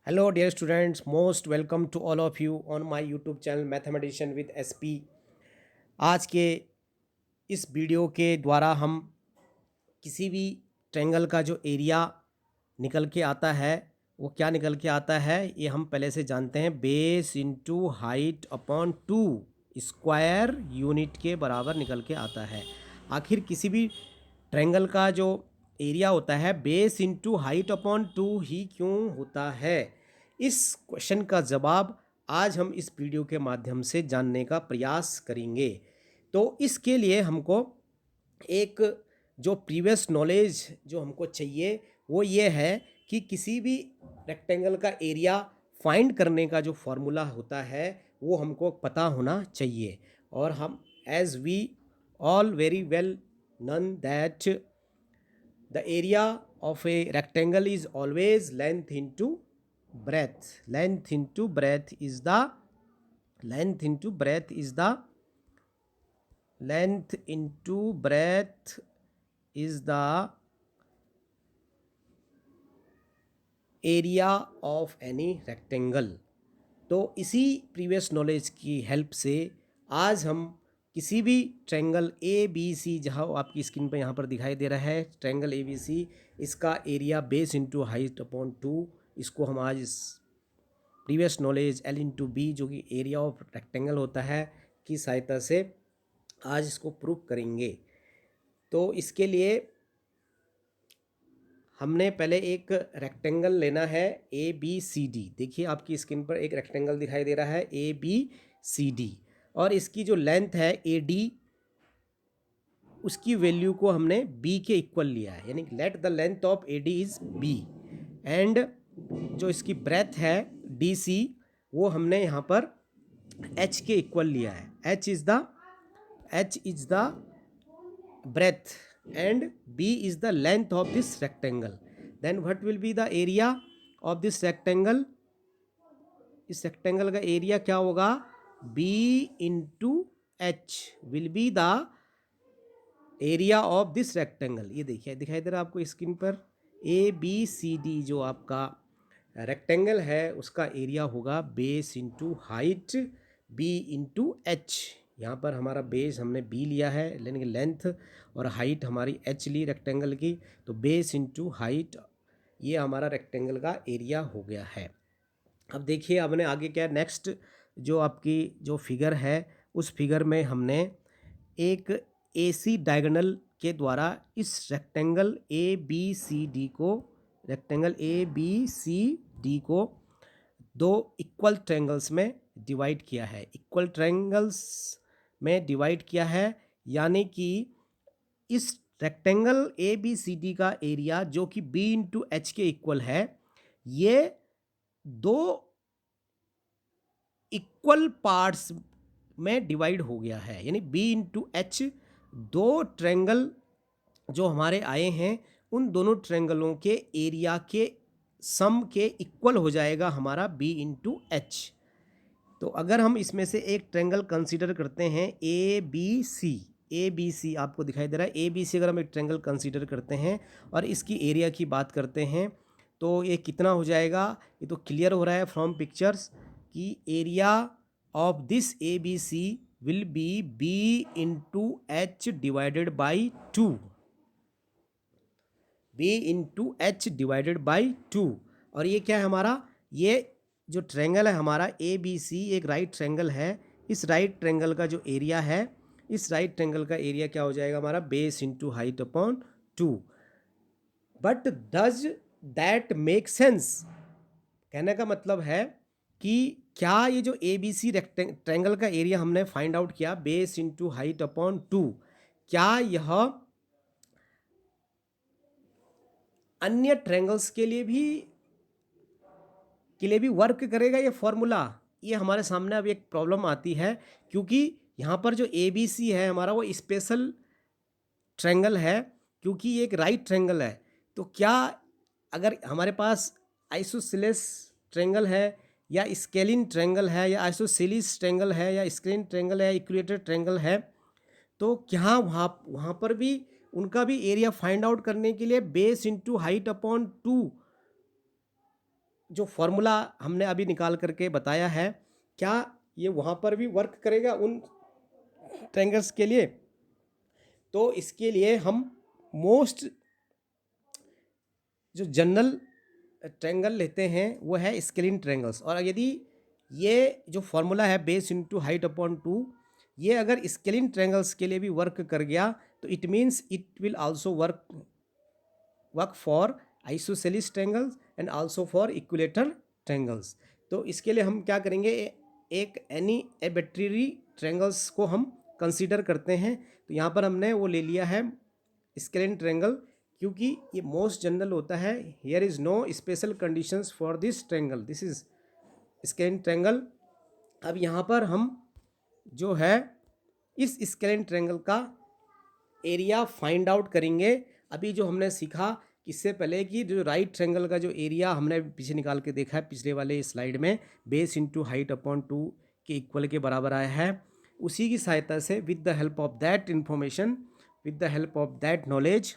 Hello, dear students. Most welcome to all of you on my YouTube channel Mathematician with SP. आज के इस video के द्वारा हम किसी भी ट्रायंगल का जो एरिया निकल के आता है वो क्या निकल के आता है ये हम पहले से जानते हैं। Base into height upon to square unit के बराबर निकल के आता है। आखिर किसी भी ट्रायंगल का जो एरिया होता है base into height upon two ही क्यों होता है, इस क्वेश्चन का जवाब आज हम इस वीडियो के माध्यम से जानने का प्रयास करेंगे। तो इसके लिए हमको एक जो प्रीवियस नॉलेज जो हमको चाहिए वो ये है कि किसी भी रेक्टेंगल का एरिया फाइंड करने का जो फॉर्मूला होता है वो हमको पता होना चाहिए। और हम as we all very well known that the area of a rectangle is always length into breadth. Length into breadth is the area of any rectangle. तो इसी प्रीवियस नॉलेज की हेल्प से आज हम किसी भी ट्रायंगल ए बी सी, जहाँ आपकी स्क्रीन पर यहाँ पर दिखाई दे रहा है ट्रायंगल ए बी सी, इसका area base into height upon two, इसको हम आज इस previous knowledge L into B जो कि एरिया ऑफ रेक्टेंगल होता है की सहायता से आज इसको प्रूव करेंगे। तो इसके लिए हमने पहले एक रेक्टेंगल लेना है ए बी सी डी। देखिए आपकी स्क्रीन पर एक रेक्टेंगल दिखाई दे रहा है ए बी सी डी, और इसकी जो लेंथ है ए डी उसकी वैल्यू को हमने बी के इक्वल लिया है, यानी let the length of A D is B. And जो इसकी ब्रेथ है डी सी वो हमने यहाँ पर एच के इक्वल लिया है। H is the breadth and b is the length of this rectangle. Then what will be the area of this rectangle? इस रेक्टेंगल का एरिया क्या होगा? b into h will be the area of this rectangle. ये देखिए दिखाई दे रहा है आपको स्क्रीन पर ए बी सी डी जो आपका रेक्टेंगल है उसका एरिया होगा base into height B into H. यहाँ पर हमारा बेस हमने बी लिया है, यानी कि लेंथ, और हाइट हमारी एच ली रेक्टेंगल की, तो बेस इंटू हाइट ये हमारा रेक्टेंगल का एरिया हो गया है। अब देखिए हमने आगे क्या, नेक्स्ट जो आपकी जो फिगर है उस फिगर में हमने एक ए सी डायगोनल के द्वारा इस rectangle A B C D को दो इक्वल ट्रायंगल्स में डिवाइड किया है। इक्वल ट्रायंगल्स में डिवाइड किया है यानी कि इस rectangle A B C D का एरिया जो कि बी इंटू एच के इक्वल है, ये दो इक्वल पार्ट्स में डिवाइड हो गया है, यानी बी इंटू एच दो ट्रायंगल जो हमारे आए हैं उन दोनों ट्रायंगलों के एरिया के सम के इक्वल हो जाएगा हमारा बी इंटू एच। तो अगर हम इसमें से एक ट्रायंगल कंसीडर करते हैं ए बी सी आपको दिखाई दे रहा है ए बी सी, अगर हम एक ट्रायंगल कंसीडर करते हैं और इसकी एरिया की बात करते हैं तो ये कितना हो जाएगा? ये तो क्लियर हो रहा है फ्रॉम पिक्चर्स कि area of this A B C will be B into H divided by two, B into H divided by two. और ये क्या है हमारा, ये जो ट्रायंगल है हमारा ए बी सी एक राइट ट्रायंगल है। इस राइट ट्रायंगल का जो एरिया है, इस राइट ट्रायंगल का एरिया क्या हो जाएगा हमारा? Base into height upon to. But does that make sense? कहने का मतलब है कि क्या ये जो ए बी सी ट्रायंगल का एरिया हमने फाइंड आउट किया base into height upon two, क्या यह अन्य ट्रायंगल्स के लिए भी वर्क करेगा ये फॉर्मूला? ये हमारे सामने अब एक प्रॉब्लम आती है, क्योंकि यहाँ पर जो ए बी सी है हमारा वो स्पेशल ट्रायंगल है, क्योंकि ये एक राइट ट्रायंगल है। तो क्या अगर हमारे पास आइसोसेलेस ट्रायंगल है या स्केलिन ट्रायंगल है या आइसोसेलिस ट्रायंगल है या स्केलिन ट्रायंगल है या इक्वेटर ट्रायंगल है, तो क्या वहाँ पर भी उनका भी एरिया फाइंड आउट करने के लिए base into height upon to जो फॉर्मूला हमने अभी निकाल करके बताया है, क्या ये वहाँ पर भी वर्क करेगा उन ट्रायंगल्स के लिए? तो इसके लिए हम मोस्ट जो जनरल ट्रायंगल लेते हैं वो है स्केलिन ट्रायंगल्स। और यदि ये जो फॉर्मूला है बेस इनटू हाइट अपॉन 2, ये अगर स्केलिन ट्रायंगल्स के लिए भी वर्क कर गया तो it means it will also work for isosceles triangles and also for equilateral triangles. तो इसके लिए हम क्या करेंगे, एक एनी एबिट्ररी ट्रायंगल्स को हम कंसीडर करते हैं। तो यहाँ पर हमने वो ले लिया है स्केलिन ट्रायंगल, क्योंकि ये मोस्ट जनरल होता है। Here is no special conditions for this triangle, this is scalene triangle. अब यहाँ पर हम जो है इस स्केलिन ट्रायंगल का एरिया फाइंड आउट करेंगे। अभी जो हमने सीखा इससे पहले कि जो राइट ट्रायंगल का जो एरिया हमने पीछे निकाल के देखा है पिछले वाले स्लाइड में, बेस इंटू हाइट अपॉन 2 के इक्वल के बराबर आया है, उसी की सहायता से with the help of that information, with the help of that knowledge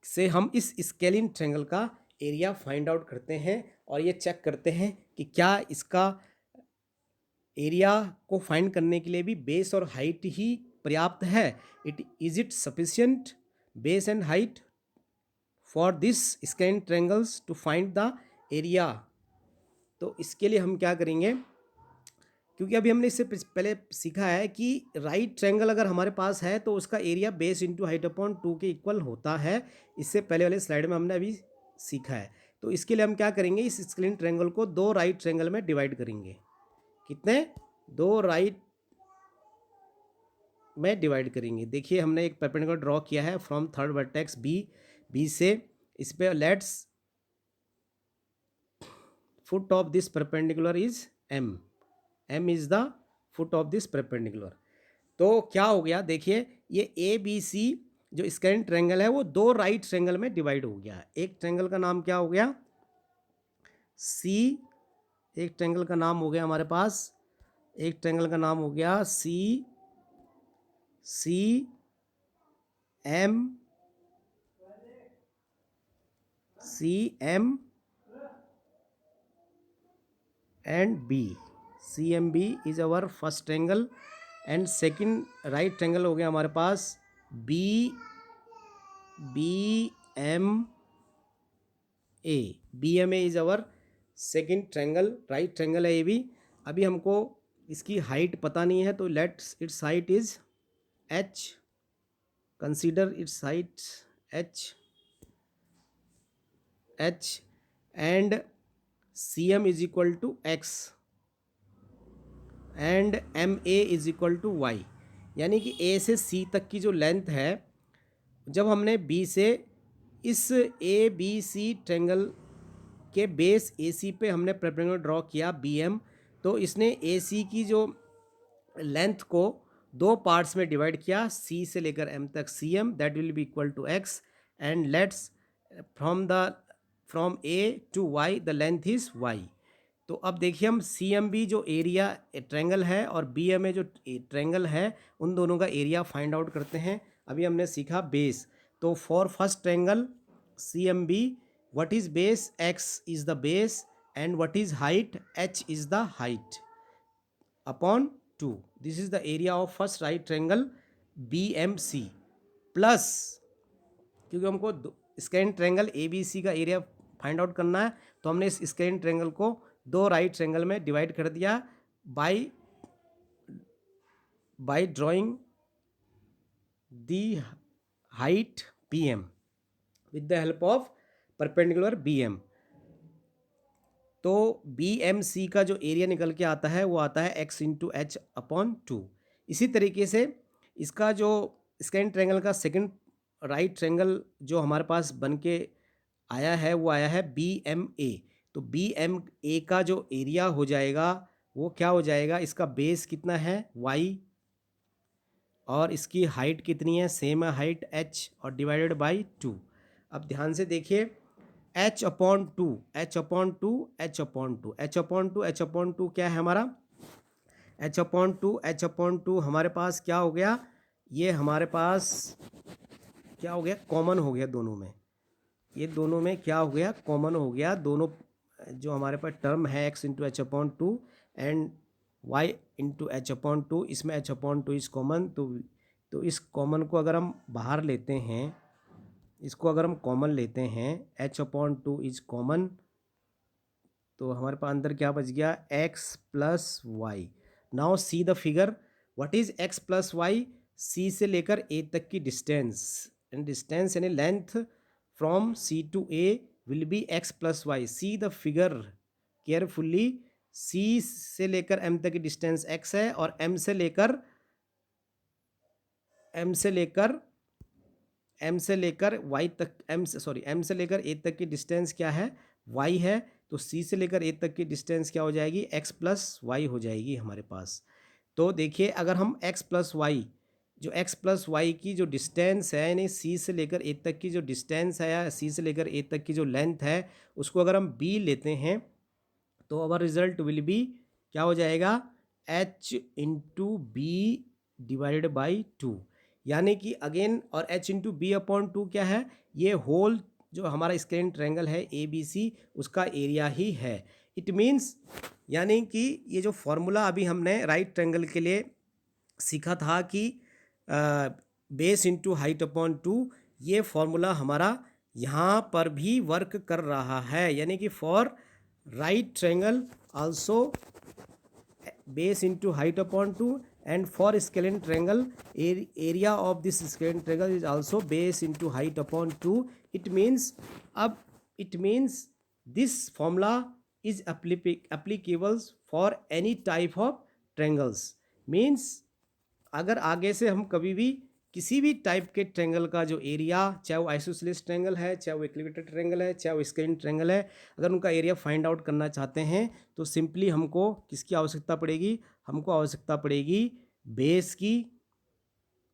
से हम इस स्केलिन ट्रायंगल का एरिया फाइंड आउट करते हैं और ये चेक करते हैं कि क्या इसका एरिया को फाइंड करने के लिए भी बेस और हाइट ही पर्याप्त है। Is it sufficient base and height for this scalene triangles to find the area. तो इसके लिए हम क्या करेंगे, क्योंकि अभी हमने इससे पहले सीखा है कि राइट ट्रायंगल अगर हमारे पास है तो उसका area base into height upon 2 के इक्वल होता है। इससे पहले वाले स्लाइड में हमने अभी सीखा है। तो इसके लिए हम क्या करेंगे, इस स्केलिन ट्रायंगल को 2 राइट ट्रायंगल में डिवाइड करेंगे। कितने? 2 राइट में डिवाइड करेंगे। देखिए हमने एक परपेंडिकुलर ड्रॉ किया है फ्रॉम थर्ड वर्टेक्स बी से, इस पे let's foot of this perpendicular is m is the foot of this perpendicular. तो क्या हो गया, देखिए ये ए बी सी जो स्केलिन ट्रायंगल है वो 2 राइट ट्रायंगल में डिवाइड हो गया। एक ट्रायंगल का नाम क्या हो गया, सी, एक ट्रायंगल का नाम हो गया हमारे पास, एक ट्रायंगल का नाम हो गया C M and B. CMB is our first triangle and second right triangle हो गया हमारे पास BMA। BMA is our second triangle, right triangle है ये भी। अभी हमको इसकी हाइट पता नहीं है तो let's its height is h, consider its height h and CM is equal to x and MA is equal to y। यानी कि A से C तक की जो लेंथ है, जब हमने B से इस ABC ट्रायंगल के बेस AC पे हमने परपेंडिकुलर ड्रॉ किया BM, तो इसने AC की जो लेंथ को 2 पार्ट्स में डिवाइड किया, C से लेकर M तक CM, that will be equal to x and let's from A to Y the length is y। तो अब देखिए हम CMB जो एरिया ट्रायंगल है और BMA जो ट्रायंगल है उन दोनों का एरिया फाइंड आउट करते हैं। अभी हमने सीखा बेस, तो for first triangle CMB what is base, x is the base and what is height, h is the height upon 2। This is the area of first right triangle BMC plus, क्योंकि हमको scalene triangle ABC का area find out करना है तो हमने इस scalene triangle को 2 right triangle में डिवाइड कर दिया by drawing the height PM with the help of perpendicular BM। तो BMC का जो एरिया निकल के आता है वो आता है x इंटू एच अपॉन 2। इसी तरीके से इसका जो स्केलिन ट्रायंगल का सेकंड राइट ट्रायंगल जो हमारे पास बन के आया है वो आया है BMA। तो BMA का जो एरिया हो जाएगा वो क्या हो जाएगा, इसका बेस कितना है y और इसकी हाइट कितनी है, सेम है हाइट h और डिवाइडेड बाय 2। अब ध्यान से देखिए h upon 2 h upon 2 h upon 2 h upon 2 h upon 2 क्या है हमारा, h अपॉन 2 h अपॉन 2 हमारे पास क्या हो गया, ये हमारे पास क्या हो गया, कॉमन हो गया दोनों में। ये दोनों में क्या हो गया, कॉमन हो गया। दोनों जो हमारे पास टर्म है x into H upon two and y into H upon two, इसमें h upon two is common. तो इस कॉमन को अगर हम बाहर लेते हैं, इसको अगर हम कॉमन लेते हैं, h upon two is common, तो हमारे पास अंदर क्या बच गया, x plus Y. Now see the figure, what is x plus Y, c से लेकर a तक की डिस्टेंस, एंड डिस्टेंस यानी length from c to a will be x plus Y. See the figure carefully, c से लेकर m तक की distance x है और m से लेकर y तक, m से लेकर a तक की डिस्टेंस क्या है, y है। तो c से लेकर a तक की डिस्टेंस क्या हो जाएगी, x प्लस वाई हो जाएगी हमारे पास। तो देखिए अगर हम x प्लस वाई, जो x प्लस वाई की जो डिस्टेंस है, यानी c से लेकर a तक की जो डिस्टेंस है, या c से लेकर a तक की जो लेंथ है, उसको अगर हम b लेते हैं, तो अवर रिजल्ट विल बी क्या हो जाएगा, h into B divided by two. यानी कि अगेन, और h into B upon two क्या है, ये होल जो हमारा स्क्रीन ट्रायंगल है ए बी सी, उसका एरिया ही है। इट मीन्स, यानी कि ये जो फॉर्मूला अभी हमने राइट ट्रायंगल के लिए सीखा था कि base into height upon to, ये फॉर्मूला हमारा यहाँ पर भी वर्क कर रहा है। यानी कि for right triangle also base into height upon 2, and for scalene triangle area of this scalene triangle is also base into height upon 2. it means this formula is applicable for any type of triangles। means अगर आगे से हम कभी भी किसी भी type के triangle का जो एरिया, चाहे वो आइसोसेलेस ट्रायंगल है, चाहे वो इक्विलेटरल ट्रायंगल है, चाहे वो स्क्रीन ट्रायंगल है, अगर उनका एरिया फाइंड आउट करना चाहते हैं, तो सिंपली हमको किसकी आवश्यकता पड़ेगी, हमको आवश्यकता पड़ेगी बेस की,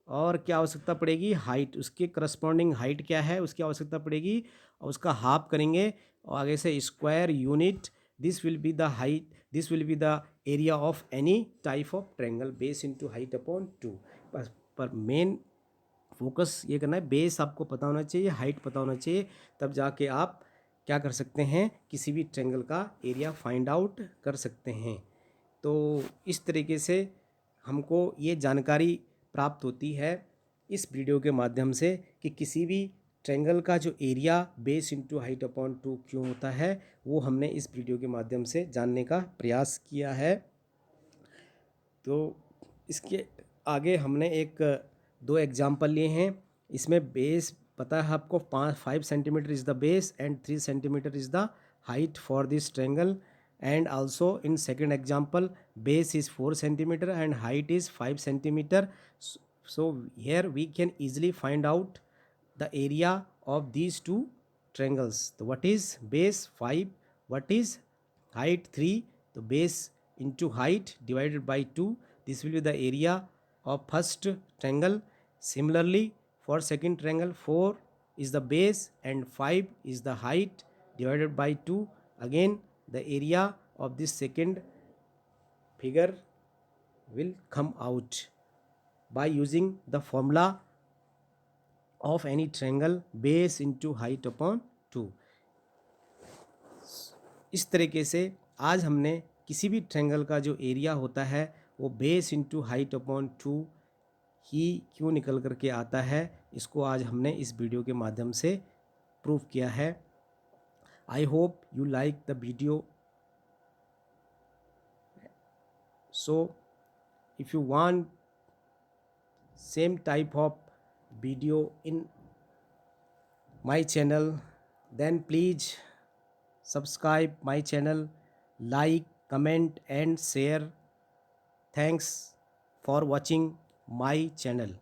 और क्या आवश्यकता पड़ेगी, हाइट, उसके करस्पॉन्डिंग हाइट क्या है उसकी आवश्यकता पड़ेगी, और उसका हाफ करेंगे, और आगे से square unit, this will be the height, this will be the area of any type of triangle, base into height upon to. पर मेन फोकस ये करना है, बेस आपको पता होना चाहिए, हाइट पता होना चाहिए, तब जाके आप क्या कर सकते हैं, किसी भी ट्रायंगल का एरिया फाइंड आउट कर सकते हैं। तो इस तरीके से हमको ये जानकारी प्राप्त होती है इस वीडियो के माध्यम से कि किसी भी ट्रायंगल का जो area base into height upon to क्यों होता है, वो हमने इस वीडियो के माध्यम से जानने का प्रयास किया है। तो इसके आगे हमने दो एग्जाम्पल लिए हैं। इसमें बेस पता है आपको, 5 centimetre is the base and 3 centimetre is the height for this triangle. And also in second example, base is 4 centimeter and height is 5 centimeter. So here we can easily find out the area of these two triangles. So what is base 5, what is height 3? The base into height divided by 2, this will be the area of first triangle. Similarly for second triangle, 4 is the base and 5 is the height divided by 2. Again the area of this second figure will come out by using the formula of any triangle base into height upon 2। इस तरीके से आज हमने किसी भी triangle का जो area होता है वो बेस इंटू हाइट अपॉन 2 ही क्यों निकल करके आता है, इसको आज हमने इस वीडियो के माध्यम से प्रूव किया है। I hope you like the video. So if you want same type of video in my channel, then please subscribe my channel, like, comment and share. Thanks for watching my channel.